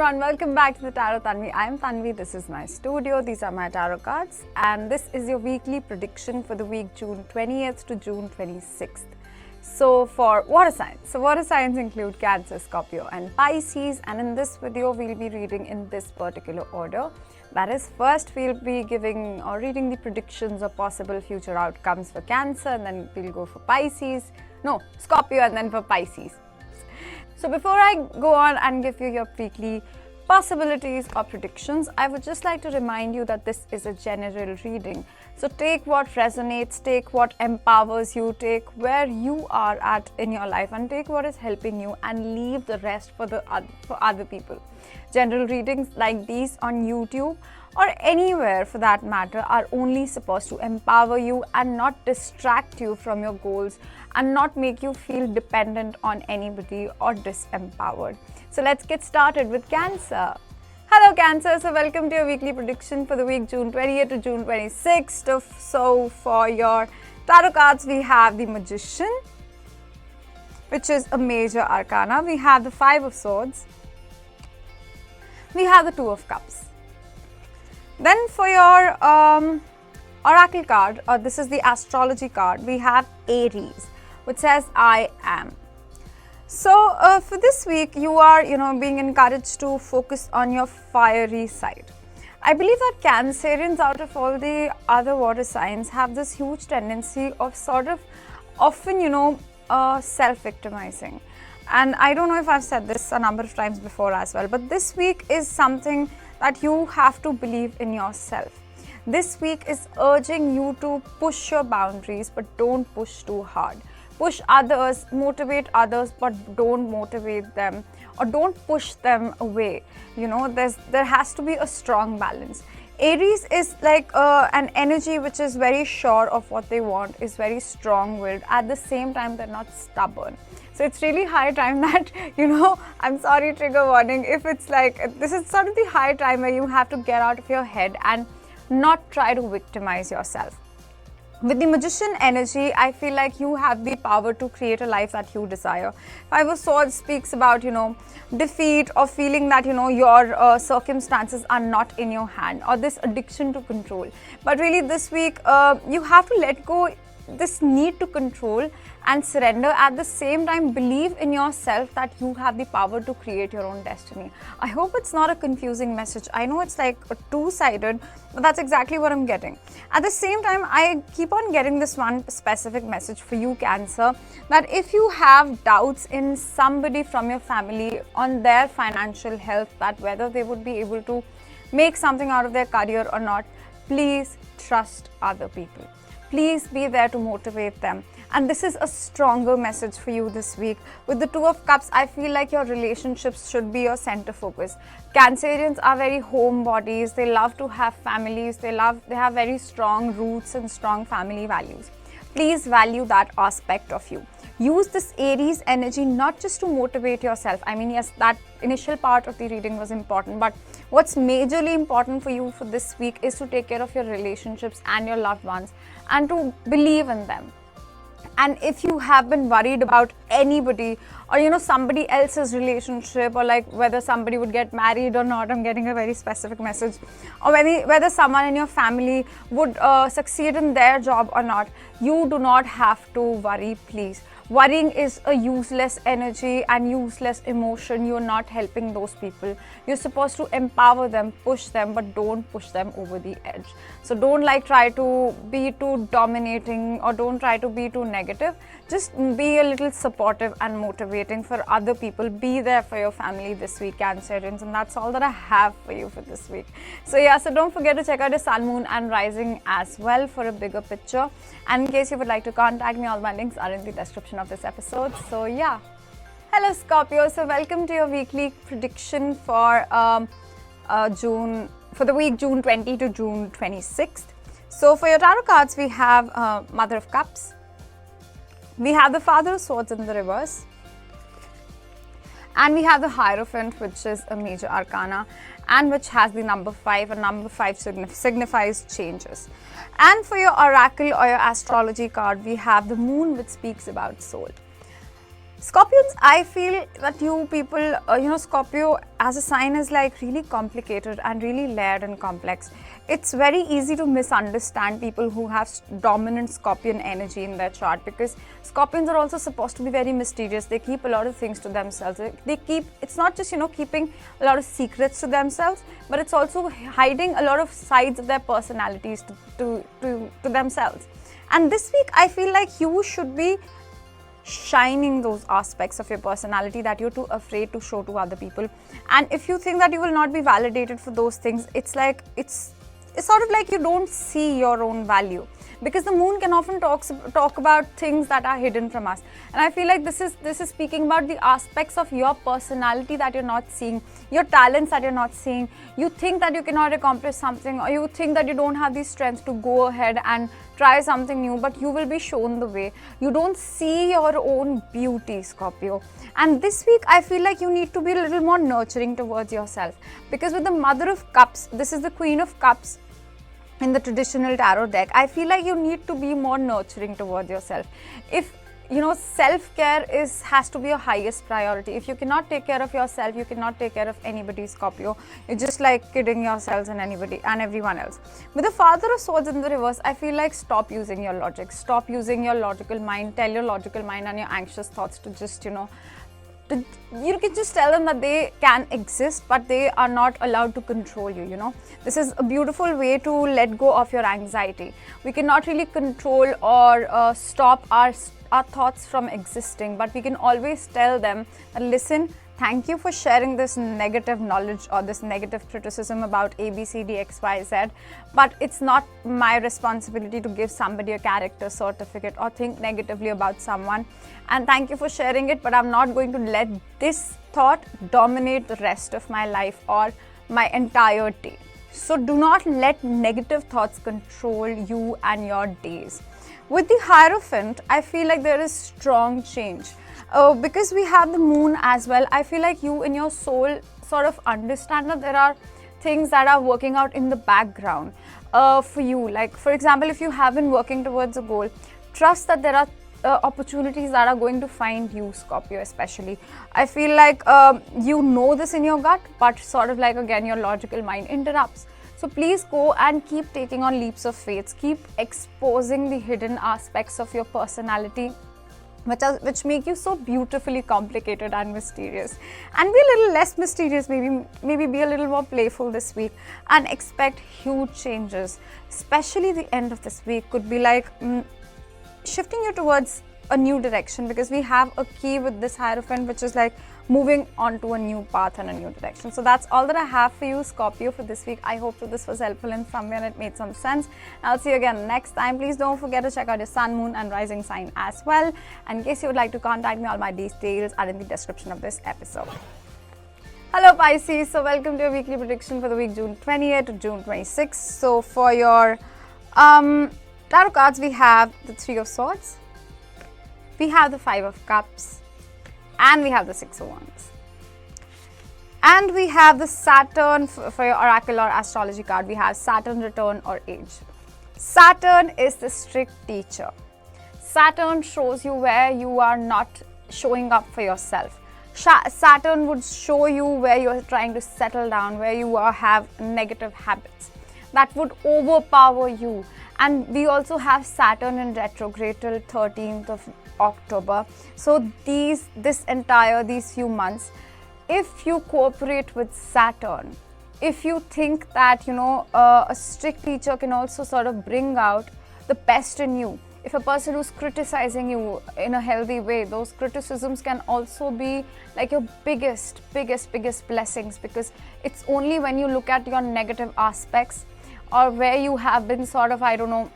everyone, welcome back to the Tarot Tanvi. I am Tanvi, this is my studio, these are my tarot cards, and this is your weekly prediction for the week June 20th to June 26th. So for water signs, water signs include Cancer, Scorpio and Pisces, and in this video we'll be reading in this particular order. That is, first we'll be giving or reading the predictions of possible future outcomes for Cancer, and then we'll go for Scorpio, and then for Pisces. So before I go on and give you your weekly possibilities or predictions, I would just like to remind you that this is a general reading. So take what resonates, take what empowers you, take where you are at in your life, and take what is helping you, and leave the rest for other people. General readings like these on YouTube or anywhere for that matter are only supposed to empower you and not distract you from your goals, and not make you feel dependent on anybody or disempowered. So let's get started with Cancer. Hello Cancer, so welcome to your weekly prediction for the week June 20th to June 26th. So for your tarot cards, we have the Magician, which is a major arcana. We have the Five of Swords. We have the Two of Cups. Then for your oracle card, or this is the astrology card, we have Aries, which says I am. So for this week, you are being encouraged to focus on your fiery side. I believe that Cancerians, out of all the other water signs, have this huge tendency of sort of often self-victimizing. And I don't know if I've said this a number of times before as well, but this week is something that you have to believe in yourself. This week is urging you to push your boundaries, but don't push too hard. Push others, motivate others, but don't motivate them or don't push them away. There has to be a strong balance. Aries is like an energy which is very sure of what they want, is very strong-willed. At the same time, they're not stubborn. So it's really high time that, I'm sorry, trigger warning, if it's like, this is sort of the high time where you have to get out of your head and not try to victimize yourself. With the Magician energy, I feel like you have the power to create a life that you desire. Five of Swords speaks about, defeat, or feeling that, your circumstances are not in your hand, or this addiction to control. But really this week, you have to let go this need to control and surrender. At the same time, believe in yourself that you have the power to create your own destiny. I hope it's not a confusing message. I know it's like a two-sided, but that's exactly what I'm getting. At the same time, I keep on getting this one specific message for you, Cancer, that if you have doubts in somebody from your family on their financial health, that whether they would be able to make something out of their career or not, please trust other people. Please be there to motivate them. And this is a stronger message for you this week. With the Two of Cups, I feel like your relationships should be your center focus. Cancerians are very homebodies. They love to have families. They have very strong roots and strong family values. Please value that aspect of you. Use this Aries energy not just to motivate yourself. I mean, yes, that initial part of the reading was important, but what's majorly important for you for this week is to take care of your relationships and your loved ones, and to believe in them. And if you have been worried about anybody or somebody else's relationship, or like whether somebody would get married or not, I'm getting a very specific message, or whether someone in your family would succeed in their job or not, you do not have to worry, please. Worrying is a useless energy and useless emotion. You're not helping those people. You're supposed to empower them, push them, but don't push them over the edge. So don't try to be too dominating, or don't try to be too negative. Just be a little supportive and motivating for other people. Be there for your family this week, Cancerians, and that's all that I have for you for this week. So yeah, so don't forget to check out the Sun, Moon and Rising as well for a bigger picture. And in case you would like to contact me, all my links are in the description of this episode. So yeah. Hello Scorpio, so welcome to your weekly prediction for the week June 20 to June 26th. So for your tarot cards, we have Mother of Cups. We have the Father of Swords in the reverse. And we have the Hierophant, which is a major arcana and which has the number 5, and number 5 signifies changes. And for your oracle or your astrology card, we have the Moon, which speaks about soul. Scorpions, I feel that you people, Scorpio as a sign is like really complicated and really layered and complex. It's very easy to misunderstand people who have dominant Scorpion energy in their chart, because Scorpions are also supposed to be very mysterious. They keep a lot of things to themselves. It's not just, keeping a lot of secrets to themselves, but it's also hiding a lot of sides of their personalities to themselves. And this week, I feel like you should be shining those aspects of your personality that you're too afraid to show to other people. And if you think that you will not be validated for those things, it's sort of like you don't see your own value, because the moon can often talk about things that are hidden from us. And I feel like this is speaking about the aspects of your personality that you're not seeing, your talents that you're not seeing. You think that you cannot accomplish something, or you think that you don't have the strength to go ahead and try something new, but you will be shown the way. You don't see your own beauty, Scorpio. And this week, I feel like you need to be a little more nurturing towards yourself, because with the Mother of Cups, this is the Queen of Cups in the traditional tarot deck. I feel like you need to be more nurturing towards yourself. If self-care has to be your highest priority. If you cannot take care of yourself, you cannot take care of anybody, Scorpio. You're just like kidding yourselves and anybody and everyone else. With the Father of Swords in the reverse, I feel like stop using your logic, stop using your logical mind. Tell your logical mind and your anxious thoughts to just you can just tell them that they can exist, but they are not allowed to control you. This is a beautiful way to let go of your anxiety. We cannot really control or stop our thoughts from existing, but we can always tell them that, listen, thank you for sharing this negative knowledge or this negative criticism about A, B, C, D, X, Y, Z, but it's not my responsibility to give somebody a character certificate or think negatively about someone. And thank you for sharing it, but I'm not going to let this thought dominate the rest of my life or my entire day. So do not let negative thoughts control you and your days. With the Hierophant, I feel like there is strong change. Because we have the moon as well, I feel like you in your soul sort of understand that there are things that are working out in the background for you. Like, for example, if you have been working towards a goal, trust that there are opportunities that are going to find you, Scorpio especially. I feel like you know this in your gut, but sort of like, again, your logical mind interrupts. So please go and keep taking on leaps of faith. Keep exposing the hidden aspects of your personality, which make you so beautifully complicated and mysterious. And be a little less mysterious, maybe be a little more playful this week, and expect huge changes. Especially the end of this week could be like shifting you towards a new direction, because we have a key with this Hierophant, which is like moving on to a new path and a new direction. So that's all that I have for you, Scorpio, for this week. I hope that this was helpful in some way and it made some sense. I'll see you again next time. Please don't forget to check out your sun, moon and rising sign as well. And in case you would like to contact me, all my details are in the description of this episode. Hello Pisces, so welcome to your weekly prediction for the week June 28th to June 26th. So for your tarot cards, we have the Three of Swords, we have the Five of Cups, and we have the Six of Wands. And we have the Saturn for your oracle or astrology card. We have Saturn, return or age. Saturn is the strict teacher. Saturn shows you where you are not showing up for yourself. Saturn would show you where you are trying to settle down, where you have negative habits that would overpower you. And we also have Saturn in retrograde till 13th of October. So these few months, if you cooperate with Saturn, if you think that a strict teacher can also sort of bring out the best in you, if a person who's criticizing you in a healthy way, those criticisms can also be like your biggest blessings, because it's only when you look at your negative aspects or where you have been sort of,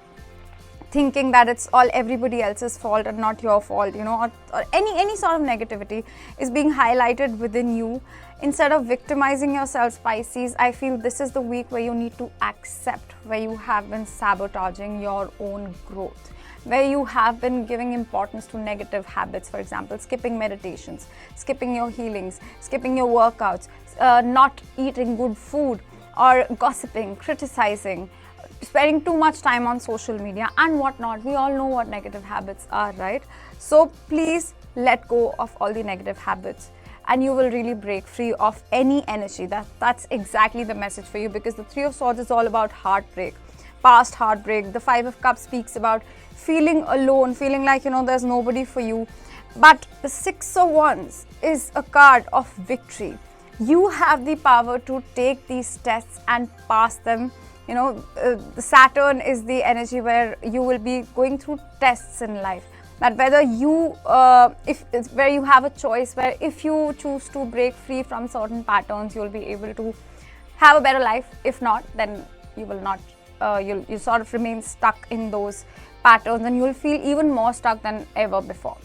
thinking that it's all everybody else's fault and not your fault, or any sort of negativity is being highlighted within you. Instead of victimizing yourselves, Pisces, I feel this is the week where you need to accept where you have been sabotaging your own growth, where you have been giving importance to negative habits, for example, skipping meditations, skipping your healings, skipping your workouts, not eating good food, or gossiping, criticizing, spending too much time on social media and whatnot. We all know what negative habits are, right? So please let go of all the negative habits, and you will really break free of any energy. That's exactly the message for you, because the Three of Swords is all about heartbreak, past heartbreak. The Five of Cups speaks about feeling alone, feeling like, there's nobody for you. But the Six of Wands is a card of victory. You have the power to take these tests and pass them. Saturn is the energy where you will be going through tests in life. That whether where you have a choice, where if you choose to break free from certain patterns, you'll be able to have a better life. If not, then you will not. You'll sort of remain stuck in those patterns, and you'll feel even more stuck than ever before.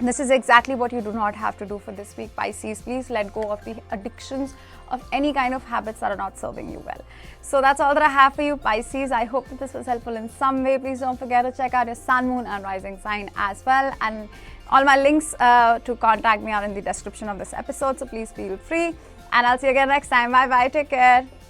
This is exactly what you do not have to do for this week, Pisces. Please let go of the addictions of any kind of habits that are not serving you well. So that's all that I have for you, Pisces. I hope that this was helpful in some way. Please don't forget to check out your sun, moon and rising sign as well. And all my links to contact me are in the description of this episode. So please feel free. And I'll see you again next time. Bye bye. Take care.